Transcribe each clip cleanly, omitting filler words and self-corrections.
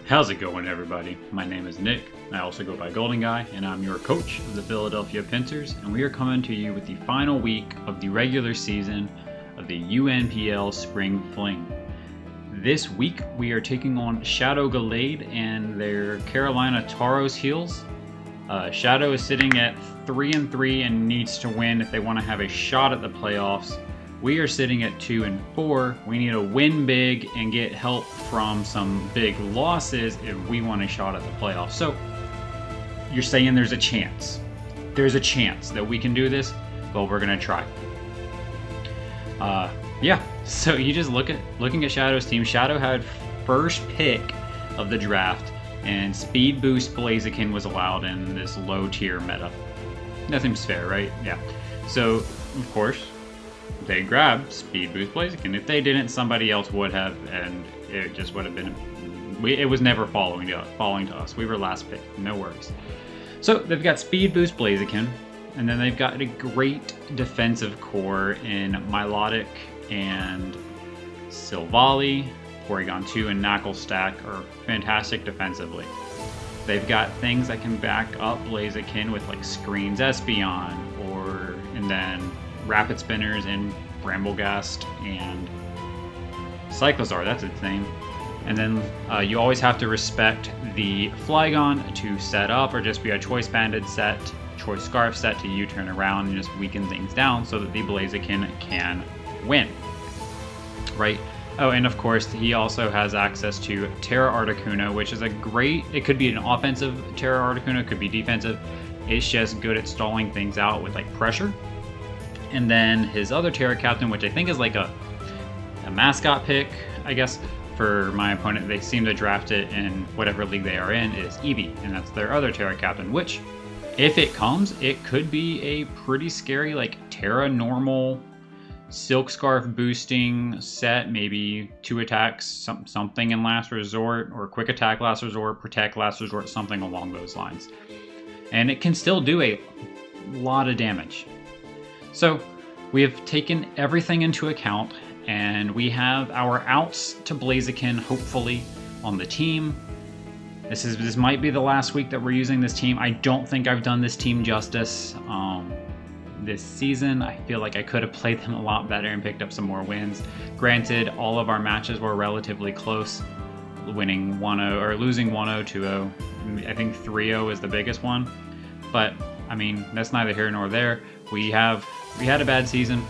How's it going, everybody? My name is Nick. I also go by Golden Guy, and I'm your coach of the Philadelphia Pincers, and we are coming to you with the final week of the regular season of the UNPL Spring Fling. This week, we are taking on Shadow Gallade and their Carolina Taros Heels. Shadow is sitting at 3-3 and needs to win if they want to have a shot at the playoffs. We are sitting at 2-4. We need to win big and get help from some big losses if we want a shot at the playoffs. So you're saying there's a chance. There's a chance that we can do this, but we're gonna try. Yeah. So you just looking at Shadow's team. Shadow had first pick of the draft, and Speed Boost Blaziken was allowed in this low tier meta. That seems fair, right? Yeah. So of course, they grabbed Speed Boost Blaziken. If they didn't, somebody else would have, and it just would have been. It was never falling to us. We were last pick. No worries. So they've got Speed Boost Blaziken, and then they've got a great defensive core in Milotic and Silvally. Porygon 2 and Knuckle Stack are fantastic defensively. They've got things that can back up Blaziken with like Screens Espeon, and then Rapid Spinners and Bramblegast and Cyclozar, that's its name. And then you always have to respect the Flygon to set up, or just be a Choice Banded set, Choice Scarf set to U-turn around and just weaken things down so that the Blaziken can win. Right? Oh, and of course, he also has access to Terra Articuno, which is it could be an offensive Terra Articuno, it could be defensive. It's just good at stalling things out with like pressure. And then his other Terra Captain, which I think is like a mascot pick, I guess, for my opponent. They seem to draft it in whatever league they are in, is Eevee, and that's their other Terra Captain, which, if it comes, it could be a pretty scary, like, Terra normal Silk Scarf boosting set, maybe 2 attacks, something in Last Resort, or Quick Attack Last Resort, Protect Last Resort, something along those lines. And it can still do a lot of damage. So we have taken everything into account, and we have our outs to Blaziken hopefully on the team. This might be the last week that we're using this team. I don't think I've done this team justice this season. I feel like I could have played them a lot better and picked up some more wins. Granted, all of our matches were relatively close, winning 1-0 or losing 1-0, 2-0. I think 3-0 is the biggest one, but I mean, that's neither here nor there. We had a bad season.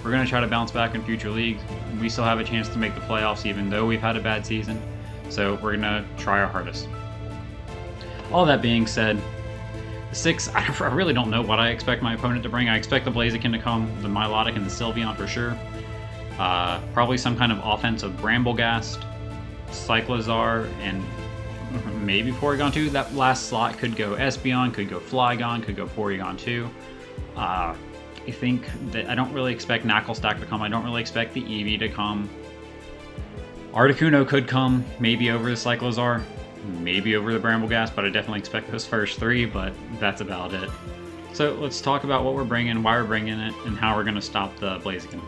We're going to try to bounce back in future leagues. We still have a chance to make the playoffs even though we've had a bad season. So we're going to try our hardest. All that being said, the 6, I really don't know what I expect my opponent to bring. I expect the Blaziken to come, the Milotic and the Sylveon for sure. Probably some kind of offensive Bramblegast, Cyclozar, and maybe Porygon 2. That last slot could go Espeon, could go Flygon, could go Porygon 2. I think that I don't really expect Knuckle Stack to come. I don't really expect the Eevee to come. Articuno could come, maybe over the Cyclozar, maybe over the Bramblegast, but I definitely expect those first 3, but that's about it. So let's talk about what we're bringing, why we're bringing it, and how we're going to stop the Blaziken.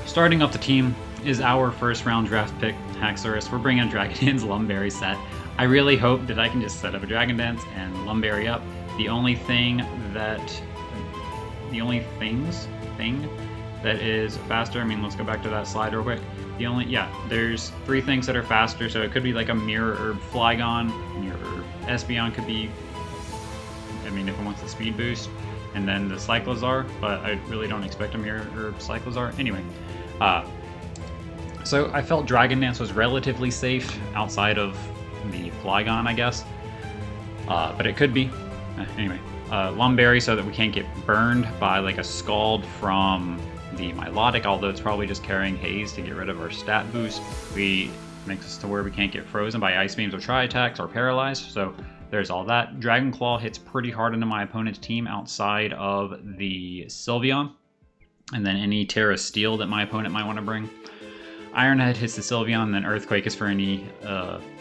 Starting up the team is our first round draft pick, Haxorus. We're bringing a Dragon Dance Lumberry set. I really hope that I can just set up a Dragon Dance and Lumberry up. The only thing that is faster, I mean, let's go back to that slide real quick. There's 3 things that are faster, so it could be like a Mirror Herb Flygon, Mirror Herb Espeon could be, I mean, if it wants the speed boost, and then the Cyclozar, but I really don't expect a Mirror Herb Cyclozar. Anyway, so I felt Dragon Dance was relatively safe outside of the Flygon, I guess, but it could be. Anyway, Lumberry so that we can't get burned by like a Scald from the Milotic, although it's probably just carrying Haze to get rid of our stat boost. Makes us to where we can't get frozen by Ice Beams or Tri-Attacks or paralyzed, so there's all that. Dragon Claw hits pretty hard into my opponent's team outside of the Sylveon, and then any Terra Steel that my opponent might want to bring. Iron Head hits the Sylveon, and then Earthquake is for any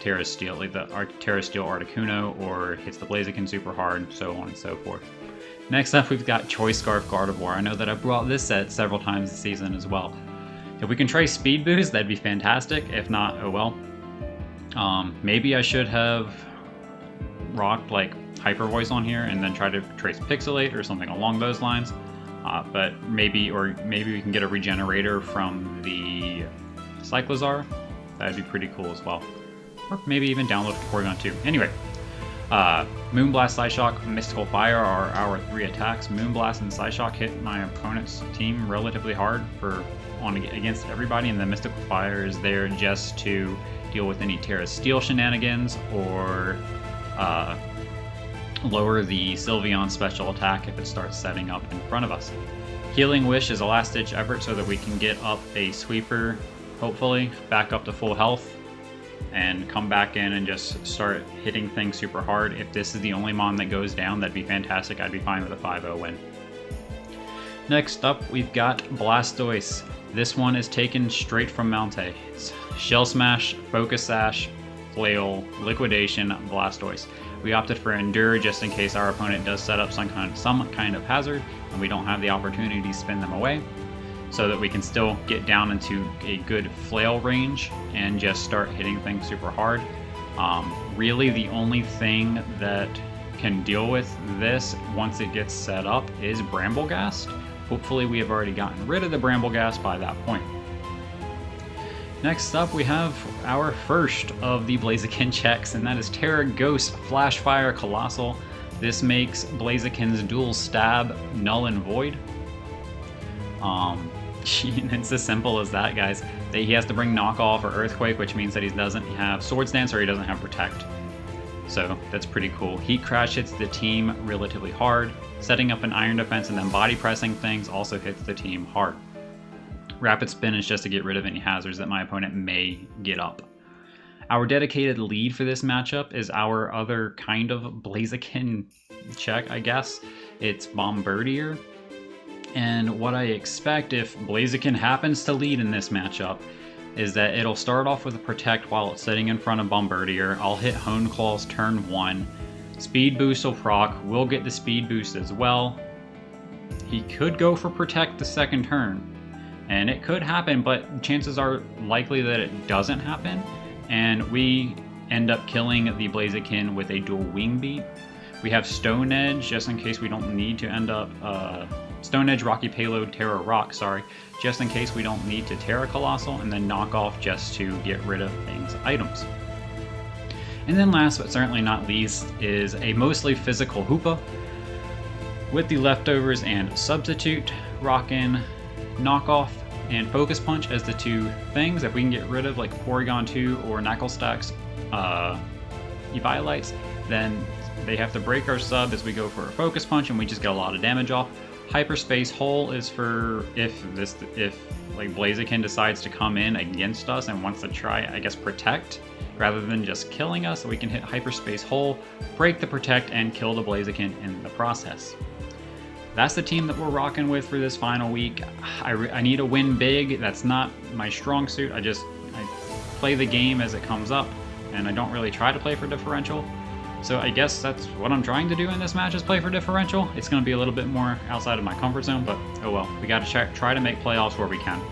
Terra Steel, like the Terra Steel Articuno, or hits the Blaziken super hard, so on and so forth. Next up, we've got Choice Scarf Gardevoir. I know that I've brought this set several times this season as well. If we can try Speed Boost, that'd be fantastic. If not, oh well. Maybe I should have rocked like Hyper Voice on here and then try to trace Pixelate or something along those lines. But maybe we can get a regenerator from the Cyclozar. That'd be pretty cool as well. Or maybe even download Porygon 2. Anyway, Moonblast, Psyshock, Mystical Fire are our 3 attacks. Moonblast and Psyshock hit my opponent's team relatively hard against everybody, and then Mystical Fire is there just to deal with any Terra Steel shenanigans or lower the Sylveon special attack if it starts setting up in front of us. Healing Wish is a last-ditch effort so that we can get up a sweeper, hopefully, back up to full health, and come back in and just start hitting things super hard. If this is the only Mon that goes down, that'd be fantastic. I'd be fine with a 5-0 win. Next up, we've got Blastoise. This one is taken straight from Mountay. It's Shell Smash, Focus Sash, Flail, Liquidation, Blastoise. We opted for Endure just in case our opponent does set up some kind of hazard and we don't have the opportunity to spin them away, so that we can still get down into a good flail range and just start hitting things super hard. Really the only thing that can deal with this once it gets set up is Bramblegast. Hopefully we have already gotten rid of the Bramblegast by that point. Next up, we have our first of the Blaziken checks, and that is Terra Ghost Flash Fire Colossal. This makes Blaziken's dual stab null and void. It's as simple as that, guys. He has to bring Knockoff or Earthquake, which means that he doesn't have Swords Dance or he doesn't have Protect. So that's pretty cool. Heat Crash hits the team relatively hard. Setting up an Iron Defense and then body pressing things also hits the team hard. Rapid Spin is just to get rid of any hazards that my opponent may get up. Our dedicated lead for this matchup is our other kind of Blaziken check, I guess. It's Bombardier. And what I expect if Blaziken happens to lead in this matchup is that it'll start off with a Protect while it's sitting in front of Bombardier. I'll hit Hone Claws turn 1. Speed Boost will proc. We'll get the Speed Boost as well. He could go for Protect the second turn. And it could happen, but chances are likely that it doesn't happen. And we end up killing the Blaziken with a dual Wing Beat. We have Stone Edge, just in case we don't need to end up... Stone Edge, Rocky Payload, Terra Rock, sorry. Just in case we don't need to Terra Colossal, and then Knock Off just to get rid of things items. And then last but certainly not least is a mostly physical HOOPA with the leftovers and Substitute, rockin' Knockoff and Focus Punch as the 2 things. If we can get rid of like Porygon 2 or Knucklestack's Eviolites, then they have to break our sub as we go for a Focus Punch and we just get a lot of damage off. Hyperspace Hole is for if like Blaziken decides to come in against us and wants to try, I guess, Protect rather than just killing us, so we can hit Hyperspace Hole, break the Protect, and kill the Blaziken in the process. That's the team that we're rocking with for this final week. I need to win big. That's not my strong suit. I play the game as it comes up, and I don't really try to play for differential. So I guess that's what I'm trying to do in this match, is play for differential. It's going to be a little bit more outside of my comfort zone, but oh well. We got to try to make playoffs where we can.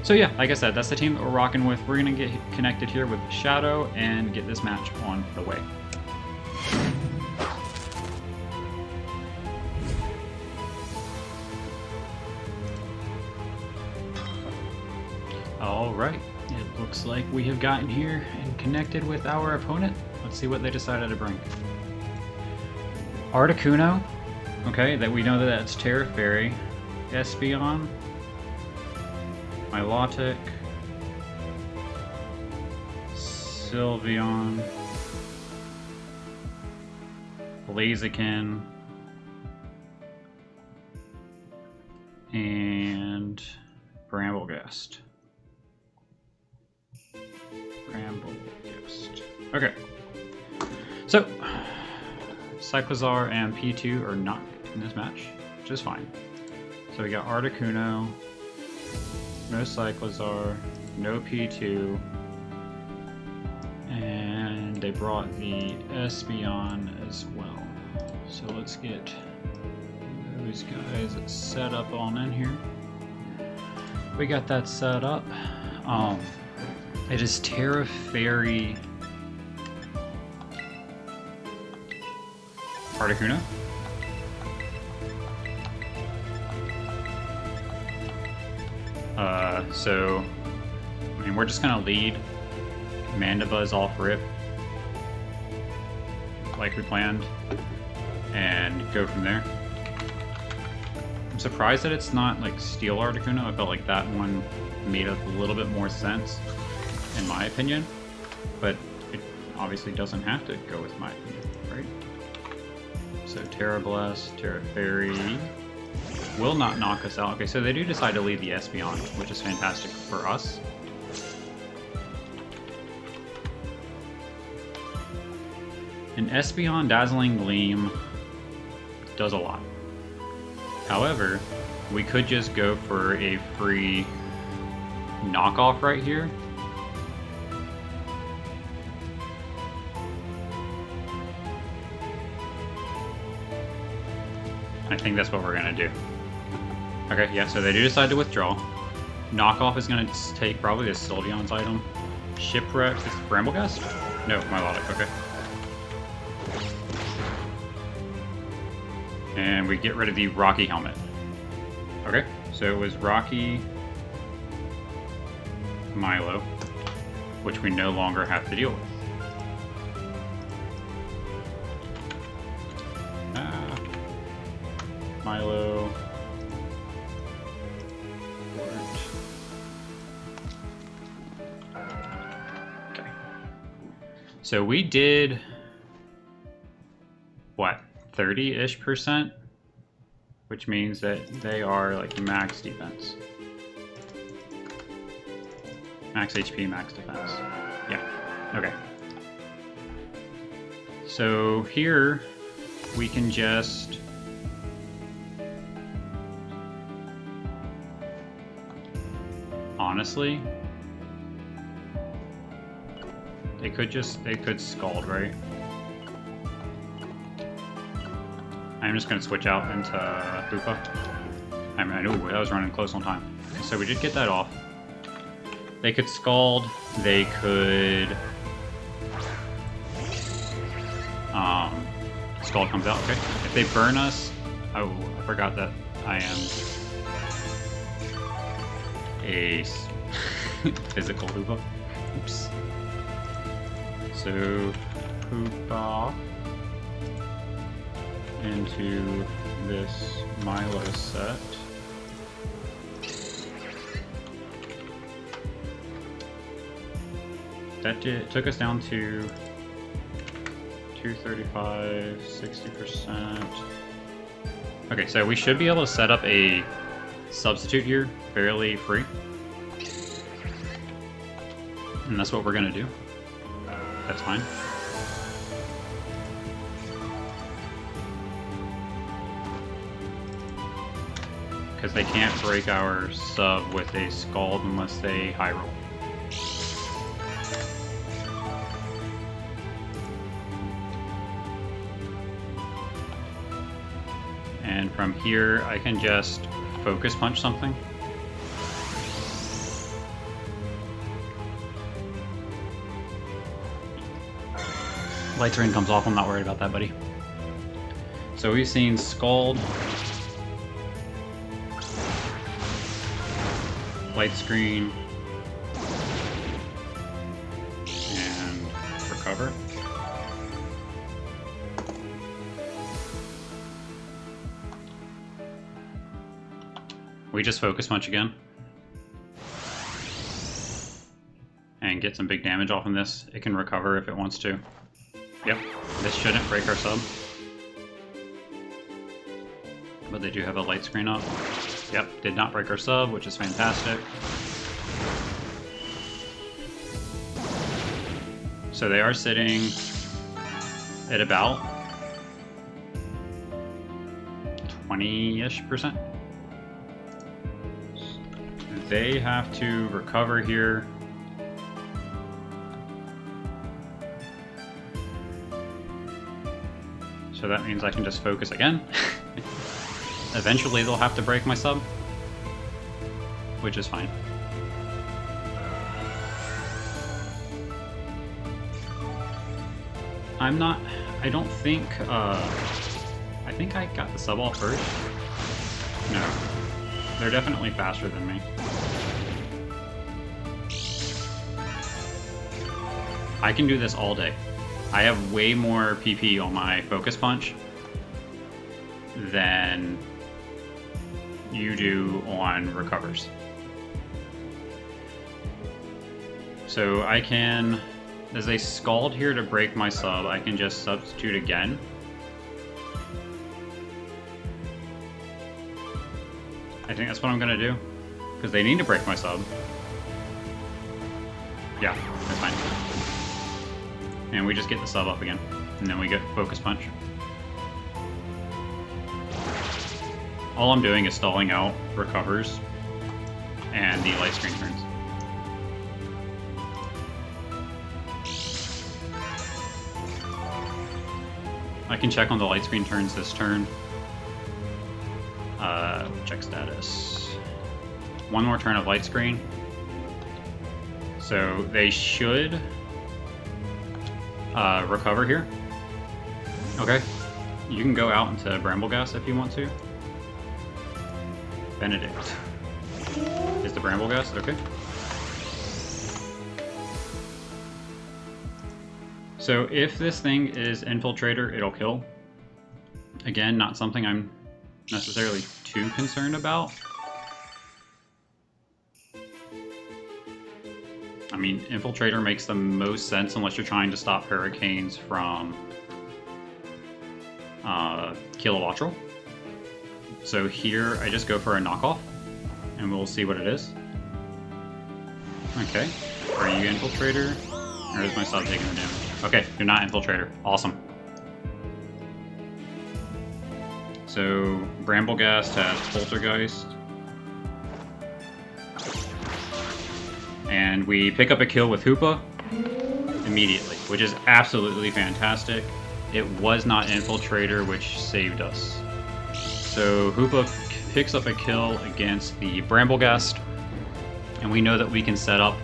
So yeah, like I said, that's the team that we're rocking with. We're going to get connected here with Shadow and get this match on the way. Alright, it looks like we have gotten here and connected with our opponent. Let's see what they decided to bring. Articuno, okay, that we know that that's Terra Fairy. Espeon, Milotic, Sylveon, Blaziken, and Bramblegast. Okay, so Cyclozar and P2 are not in this match, which is fine. So we got Articuno, no Cyclozar, no P2, and they brought the Espeon as well. So let's get those guys set up on in here. We got that set up. It is Terra Fairy Articuno. So, I mean, we're just gonna lead Mandibuzz off rip, like we planned, and go from there. I'm surprised that it's not like Steel Articuno. I felt like that one made a little bit more sense, in my opinion, but it obviously doesn't have to go with my opinion, right? So Terra Blast, Terra Fairy will not knock us out. Okay, so they do decide to leave the Espeon, which is fantastic for us. An Espeon Dazzling Gleam does a lot. However, we could just go for a free knockoff right here. I think that's what we're gonna do. Okay, yeah, so they do decide to withdraw. Knockoff is gonna take probably this Sylveon's item. Shipwreck, is Brambleghast? No, Milotic, okay. And we get rid of the Rocky helmet. Okay, so it was Rocky, Milo, which we no longer have to deal with. Milo. Okay. So we did what, 30-ish%, which means that they are like max defense. Max HP, max defense. Yeah. Okay. So here we can just honestly, they could Scald, right? I'm just gonna switch out into HOOPA. I mean, ooh, that was running close on time. So we did get that off. They could Scald, they could Scald comes out, okay. If they burn us, oh, I forgot that I am a physical HOOPA. Oops. So HOOPA into this Milo set. That took us down to 235, 60%. Okay, so we should be able to set up a substitute here fairly free. And that's what we're gonna do. That's fine. Because they can't break our sub with a Scald unless they high roll. And from here, I can just focus punch something. Light Rain comes off, I'm not worried about that, buddy. So we've seen Scald, Light Screen, and Recover. We just focus punch again. And get some big damage off of this. It can recover if it wants to. Yep, this shouldn't break our sub. But they do have a light screen up. Yep, did not break our sub, which is fantastic. So they are sitting at about 20-ish%. They have to recover here. So that means I can just focus again. Eventually they'll have to break my sub, which is fine. I'm not... I don't think... I think I got the sub off first. No. They're definitely faster than me. I can do this all day. I have way more PP on my focus punch than you do on recovers. So I can, as they scald here to break my sub, I can just substitute again. I think that's what I'm gonna do, because they need to break my sub. Yeah, that's fine. And we just get the sub up again, and then we get focus punch. All I'm doing is stalling out recovers and the light screen turns. I can check on the light screen turns this turn. Check status. One more turn of light screen. So they should recover here. Okay. You can go out into Brambleghast if you want to. Benedict. Is the Brambleghast? Okay. So if this thing is Infiltrator, it'll kill. Again, not something I'm necessarily too concerned about. I mean, Infiltrator makes the most sense unless you're trying to stop Hurricanes from Kilowattrel. So here, I just go for a knockoff, and we'll see what it is. Okay. Are you Infiltrator? Or is my sub taking the damage? Okay, you're not Infiltrator. Awesome. So, Brambleghast has Poltergeist. And we pick up a kill with HOOPA immediately, which is absolutely fantastic. It was not Infiltrator, which saved us. So HOOPA picks up a kill against the Brambleghast, and we know that we can set up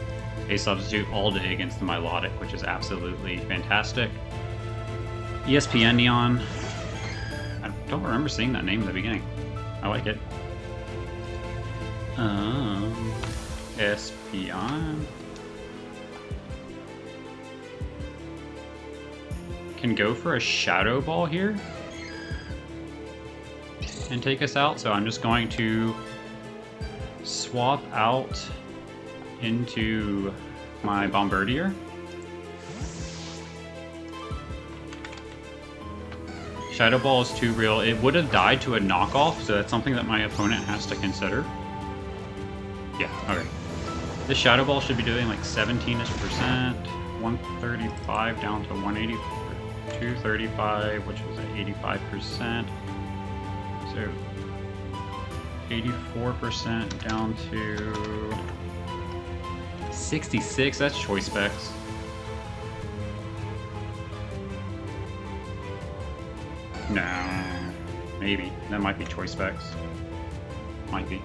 a substitute all day against the Milotic, which is absolutely fantastic. ESPN Neon. I don't remember seeing that name in the beginning. I like it. ESPN. Can go for a Shadow Ball here and take us out. So I'm just going to swap out into my Bombardier. Shadow Ball is too real. It would have died to a knockoff, so that's something that my opponent has to consider. Yeah, okay. This Shadow Ball should be doing like 17-ish%, 135 down to 180, 235, which was at 85%. So 84% down to 66, that's choice specs. No, maybe. That might be choice specs. Might be.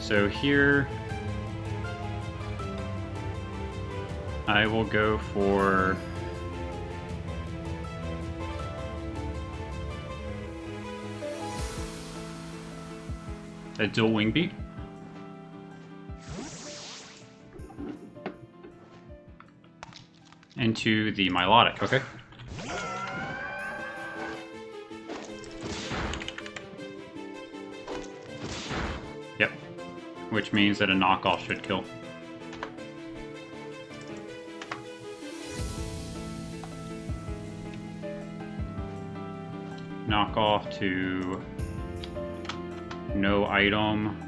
So here, I will go for a dual wing beat. Into the Milotic, okay? Yep. Which means that a knockoff should kill. Knockoff to no item.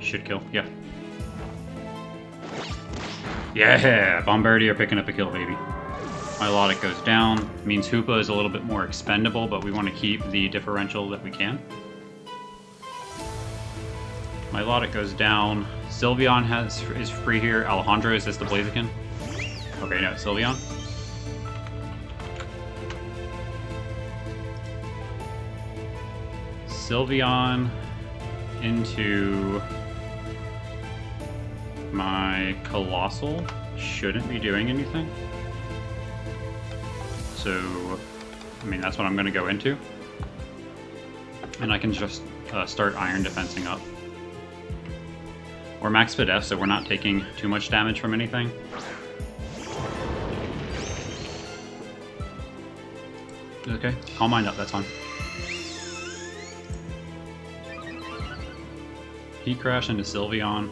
Should kill, yeah. Yeah, Bombardier picking up a kill, baby. Milotic goes down. Means HOOPA is a little bit more expendable, but we want to keep the differential that we can. Milotic goes down. Sylveon is free here. Alejandro, is this the Blaziken? Okay, no, it's Sylveon. Sylveon into my Colossal shouldn't be doing anything. So, I mean, that's what I'm going to go into. And I can just start iron defensing up. We're max F, so we're not taking too much damage from anything. Okay, calm mind up, that's fine. Heat crash into Sylveon.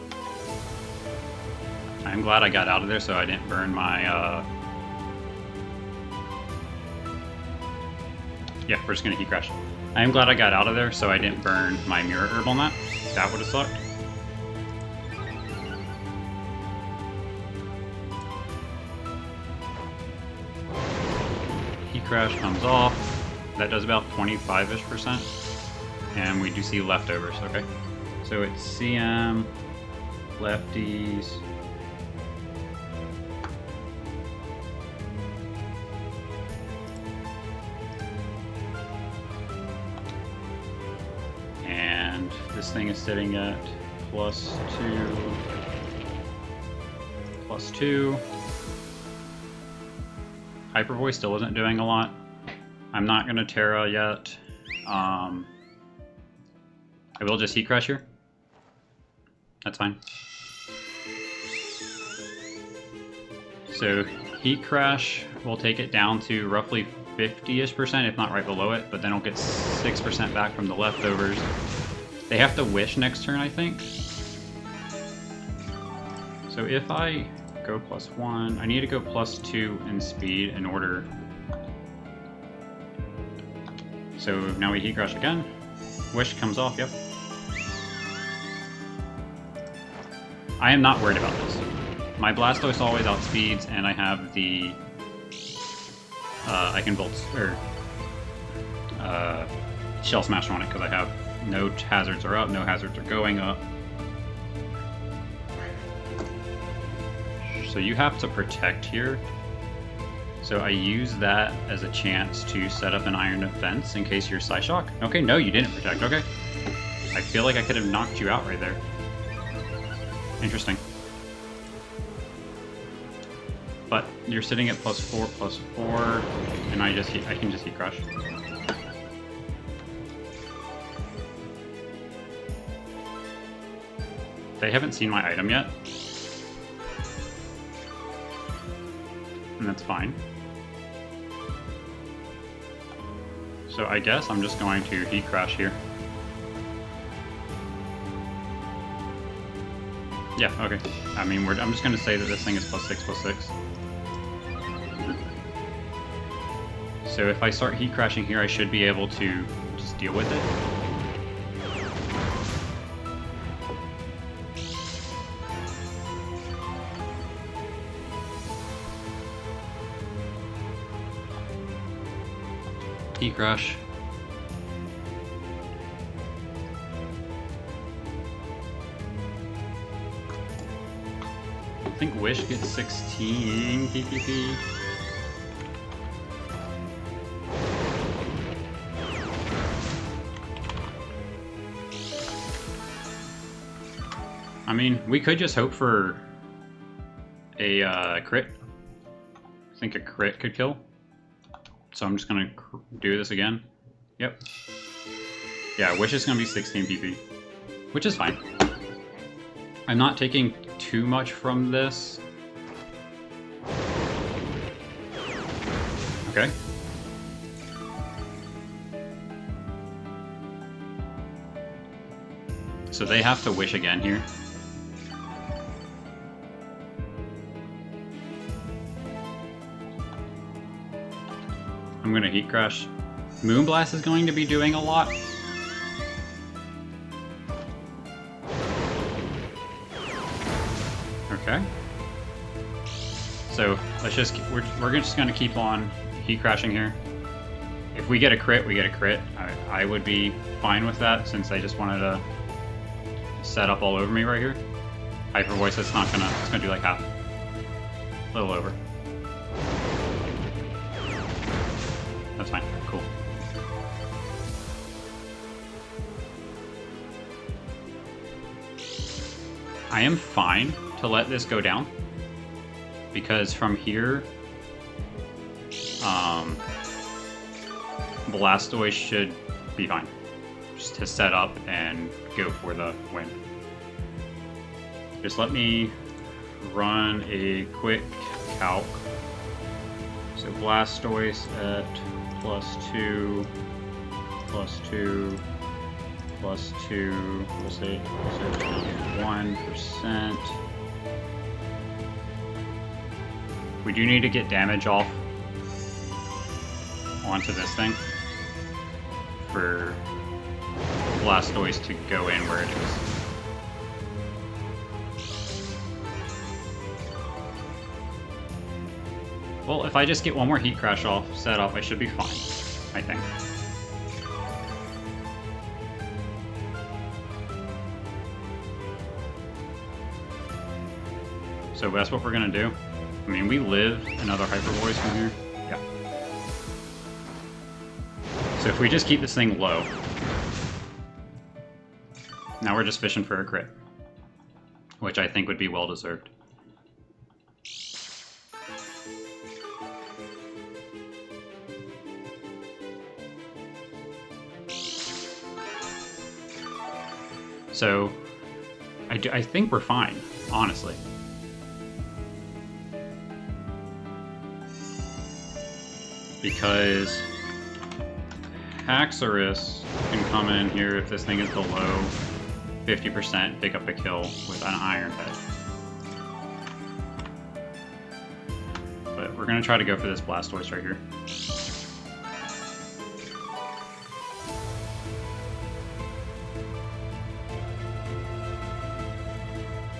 I'm glad I got out of there so I didn't burn my, yeah, we're just gonna heat crash. I am glad I got out of there so I didn't burn my Mirror Herb on that. That would have sucked. Heat crash comes off. That does about 25-ish%. And we do see leftovers, okay? So it's CM, lefties. And this thing is sitting at +2, +2. Hyper Voice still isn't doing a lot. I'm not going to Terra yet. I will just Heat Crush here. That's fine. So Heat Crash will take it down to roughly 50-ish%, if not right below it, but then it'll get 6% back from the leftovers. They have to Wish next turn, I think. So if I go +1, I need to go +2 in speed in order. So now we Heat Crush again. Wish comes off, yep. I am not worried about this. My Blastoise always outspeeds, and I have the I can Volt or Shell Smash on it because I have no hazards are up, no hazards are going up. So you have to protect here. So I use that as a chance to set up an Iron Defense in case you're Psyshock. Okay, no, you didn't protect. Okay. I feel like I could have knocked you out right there. Interesting. But you're sitting at +4, +4, and I can just Heat Crush. They haven't seen my item yet. And that's fine. So I guess I'm just going to Heat Crash here. Yeah, okay. I mean, I'm just going to say that this thing is +6, +6. So if I start Heat Crashing here, I should be able to just deal with it. Heat Crush. I think Wish gets 16 PPP. I mean, we could just hope for a crit. I think a crit could kill. So I'm just gonna do this again. Yep. Yeah, Wish is gonna be 16 PP, which is fine. I'm not taking too much from this. Okay. So they have to Wish again here. I'm gonna Heat Crush. Moonblast is going to be doing a lot. Okay. So let's just we're just gonna keep on Heat Crashing here. If we get a crit, we get a crit. I would be fine with that since I just wanted to set up all over me right here. Hyper Voice, it's gonna do like half. A little over. That's fine. Cool. I am fine to let this go down. because from here, Blastoise should be fine. Just to set up and go for the win. Just let me run a quick calc. So Blastoise at +2, +2, +2, we'll say 1%. We do need to get damage off onto this thing for Blastoise to go in where it is. Well, if I just get one more Heat Crash off set up, I should be fine, I think. So that's what we're gonna do. I mean, we live another Hyper Voice from here. Yeah. So if we just keep this thing low, now we're just fishing for a crit, which I think would be well deserved. So I think we're fine, honestly. Because Haxorus can come in here if this thing is below 50%, pick up a kill with an Iron Head. But we're going to try to go for this Blastoise right here.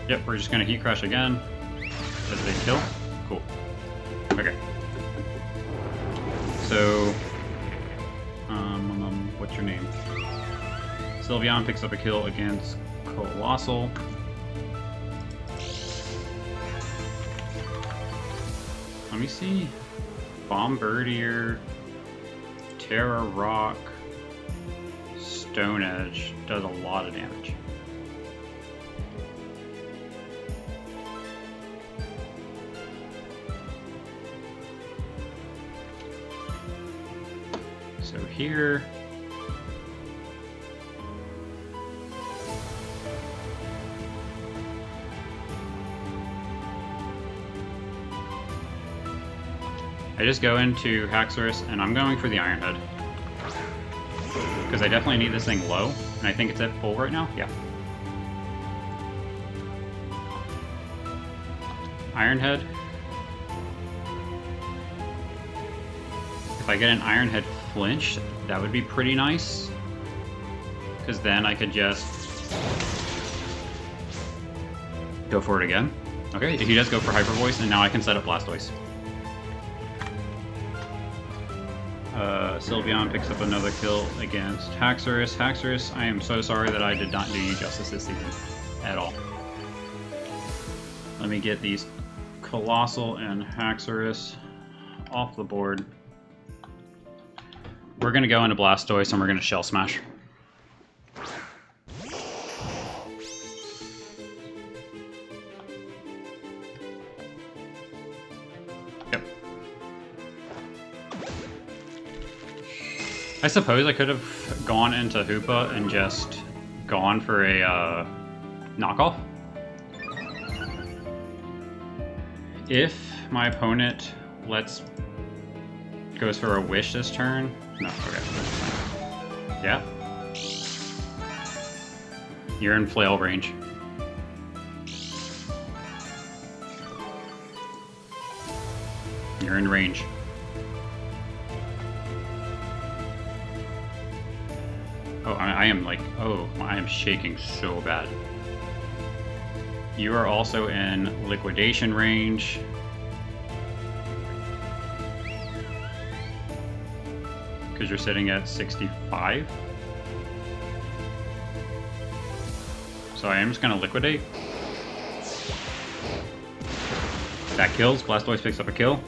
Yep, we're just going to Heat Crash again. Does they kill? Cool. Okay. So, what's your name? Sylveon picks up a kill against Colossal. Let me see. Bombirdier, Terra Rock, Stone Edge does a lot of damage. So here, I just go into Haxorus and I'm going for the Iron Head. Because I definitely need this thing low, and I think it's at full right now. Yeah. Iron Head. If I get an Iron Head flinch, that would be pretty nice. Because then I could just go for it again. Okay, he does go for Hyper Voice, and now I can set up Blastoise. Sylveon picks up another kill against Haxorus. Haxorus, I am so sorry that I did not do you justice this season at all. Let me get these Colossal and Haxorus off the board. We're going to go into Blastoise and we're going to Shell Smash. Yep. I suppose I could have gone into HOOPA and just gone for a knockoff. If my opponent goes for a Wish this turn. No, okay. Yeah. You're in flail range. You're in range. Oh, I am like, oh, I am shaking so bad. You are also in liquidation range. Because you're sitting at 65. So I am just going to liquidate. That kills. Blastoise picks up a kill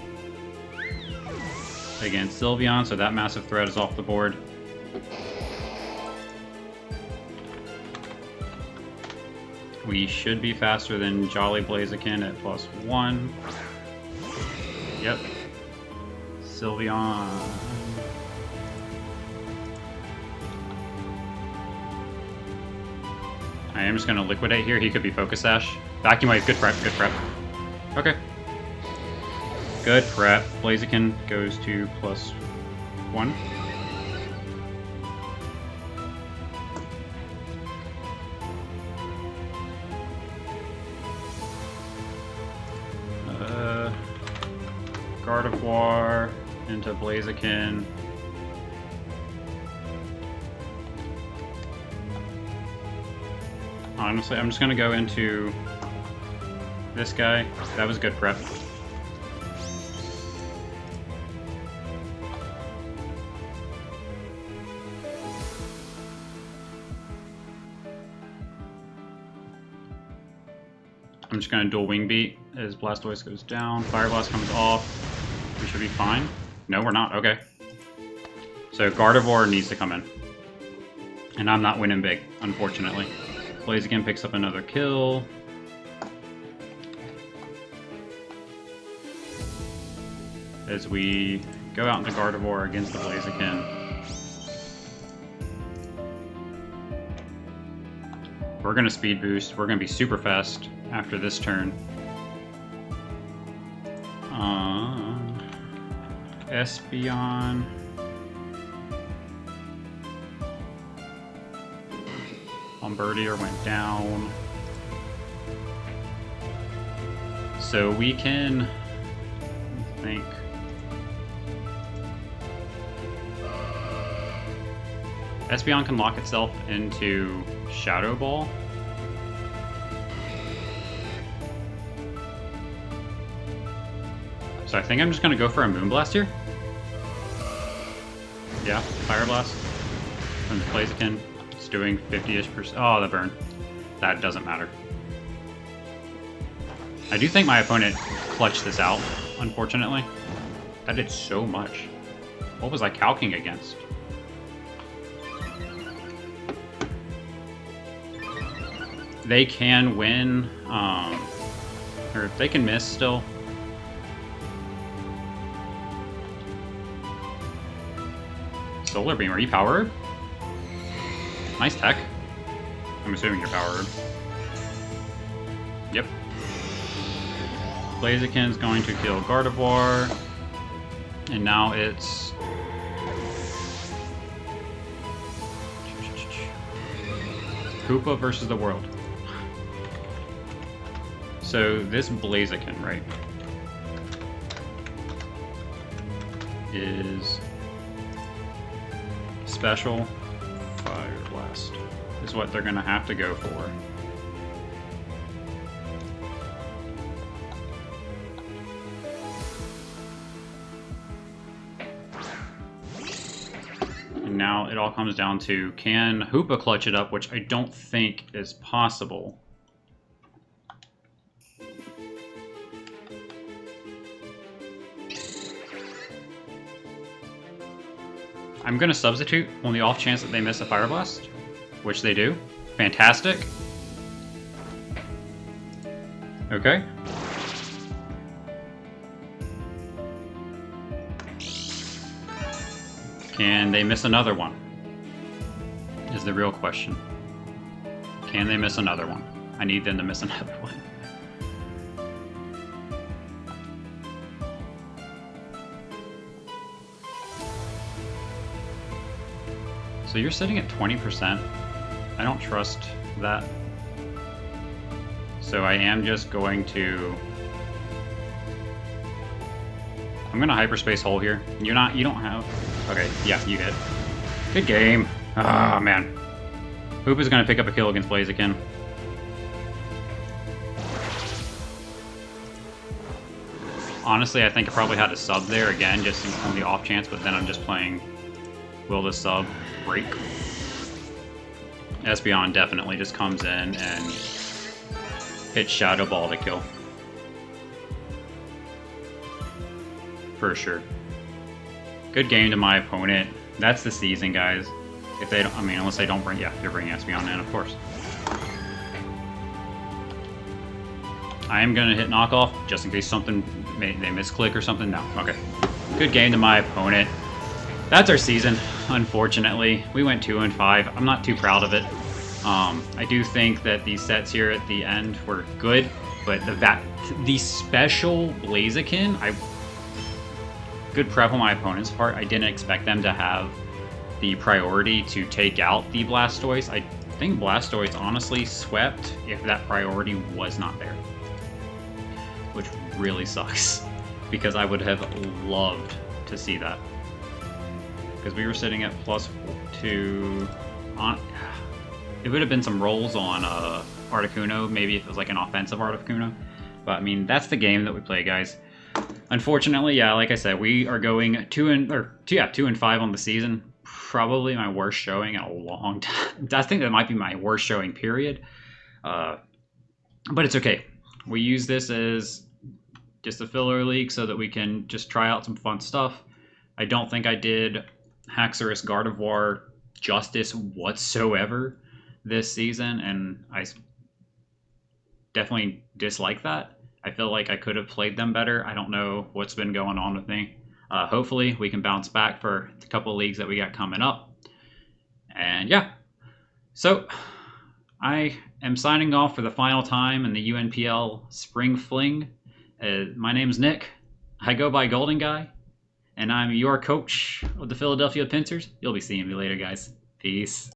against Sylveon, so that massive threat is off the board. We should be faster than Jolly Blaziken at +1. Yep. Sylveon. I am just gonna liquidate here. He could be Focus Sash. Vacuum Wave, good prep, good prep. Okay. Good prep. Blaziken goes to +1. Gardevoir into Blaziken. Honestly, I'm just gonna go into this guy. That was good prep. I'm just gonna dual Wing Beat as Blastoise goes down. Fire Blast comes off. We should be fine. No, we're not. Okay. So Gardevoir needs to come in. And I'm not winning big, unfortunately. Blaziken picks up another kill. As we go out into Gardevoir against the Blaziken. We're going to speed boost. We're going to be super fast after this turn. Espeon. Bombardier went down. So we can, I think, Espeon can lock itself into Shadow Ball. So I think I'm just going to go for a Moonblast here. Yeah, Fire Blast from the Blaziken. It's doing 50-ish%. Oh, the burn. That doesn't matter. I do think my opponent clutched this out, unfortunately. That did so much. What was I calcing against? They can win, or they can miss still. Solar Beam, are you Power Herb? Nice tech. I'm assuming you're Power Herb. Yep. Blaziken's going to kill Gardevoir. And now it's... HOOPA versus the world. So this Blaziken, right, is special Fire Blast is what they're gonna have to go for. And now it all comes down to, can HOOPA clutch it up, which I don't think is possible. I'm going to substitute on the off chance that they miss a Fire Blast, which they do. Fantastic. Okay. Can they miss another one? Is the real question. Can they miss another one? I need them to miss another one. So you're sitting at 20%. I don't trust that. So I am just going to... I'm gonna Hyperspace Hole here. You don't have... Okay, yeah, you hit. Good game. Ah, man. Hoopa's gonna pick up a kill against Blaziken. Honestly, I think I probably had a sub there again, just on the off chance, but then I'm just playing... Will the sub break? Espeon definitely just comes in and hits Shadow Ball to kill. For sure. Good game to my opponent. That's the season, guys. If they don't, I mean, unless they don't bring, yeah, they're bringing Espeon in, of course. I am gonna hit knockoff just in case something they misclick or something. No, okay. Good game to my opponent. That's our season. Unfortunately, we went 2-5. I'm not too proud of it. I do think that these sets here at the end were good, but the special Blaziken, good prep on my opponent's part. I didn't expect them to have the priority to take out the Blastoise. I think Blastoise honestly swept if that priority was not there, which really sucks because I would have loved to see that, because we were sitting at +2 on. It would have band some rolls on Articuno, maybe if it was like an offensive Articuno. But I mean, that's the game that we play, guys. Unfortunately, yeah, like I said, we are going 2-5 on the season. Probably my worst showing in a long time. I think that might be my worst showing, period. But it's okay. We use this as just a filler league so that we can just try out some fun stuff. I don't think I did Haxorus Gardevoir justice whatsoever this season, and I definitely dislike that. I feel like I could have played them better. I don't know what's been going on with me. Hopefully we can bounce back for a couple of leagues that we got coming up. And yeah, so I am signing off for the final time in the UNPL Spring Fling. My name's Nick. I go by Golden Guy, and I'm your coach of the Philadelphia Pincers. You'll be seeing me later, guys. Peace.